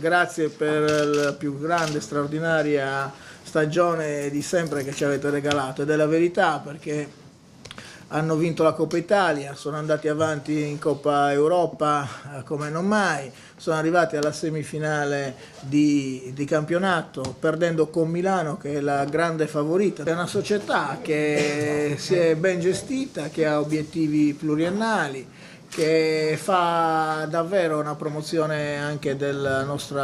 grazie per la più grande, straordinaria stagione di sempre che ci avete regalato, ed è la verità, perché hanno vinto la Coppa Italia, sono andati avanti in Coppa Europa come non mai, sono arrivati alla semifinale di campionato perdendo con Milano, che è la grande favorita. È una società che si è ben gestita, che ha obiettivi pluriennali, che fa davvero una promozione anche delle nostre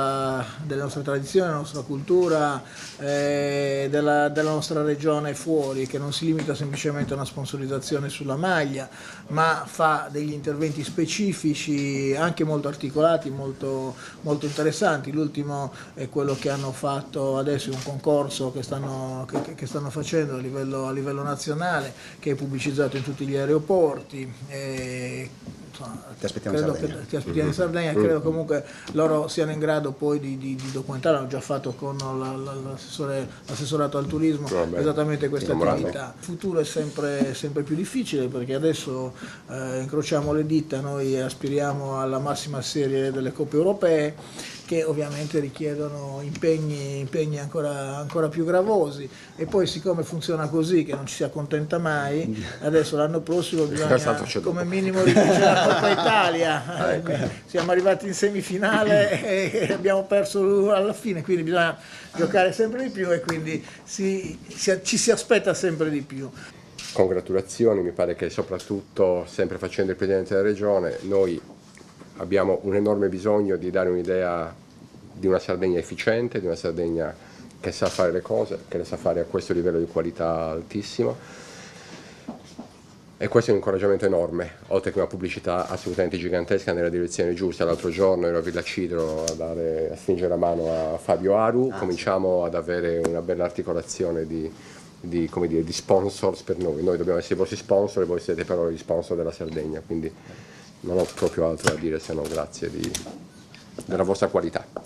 tradizioni, della nostra cultura, della nostra regione fuori, che non si limita semplicemente a una sponsorizzazione sulla maglia, ma fa degli interventi specifici, anche molto articolati, molto interessanti. L'ultimo è quello che hanno fatto adesso, un concorso che stanno facendo a livello nazionale, che è pubblicizzato in tutti gli aeroporti. Ti aspettiamo in Sardegna. Ti aspettiamo in Sardegna. Credo comunque loro siano in grado poi di documentare, hanno già fatto con l'assessorato al turismo esattamente questa attività. Il futuro è sempre più difficile, perché adesso incrociamo le dita, noi aspiriamo alla massima serie delle coppe europee, che ovviamente richiedono impegni ancora più gravosi, e poi siccome funziona così, che non ci si accontenta mai, adesso l'anno prossimo bisogna come minimo rivincere la Coppa Italia. Siamo arrivati in semifinale e abbiamo perso alla fine, quindi bisogna giocare sempre di più, e quindi ci si aspetta sempre di più. Congratulazioni, mi pare che soprattutto, sempre facendo il Presidente della Regione, noi abbiamo un enorme bisogno di dare un'idea di una Sardegna efficiente, di una Sardegna che sa fare le cose, che le sa fare a questo livello di qualità altissimo, e questo è un incoraggiamento enorme, oltre che una pubblicità assolutamente gigantesca nella direzione giusta. L'altro giorno ero a Villa Cidro a stringere la mano a Fabio Aru, cominciamo ad avere una bella articolazione di sponsors per noi. Noi dobbiamo essere i vostri sponsor, e voi siete però gli sponsor della Sardegna, quindi non ho proprio altro da dire se non grazie della vostra qualità.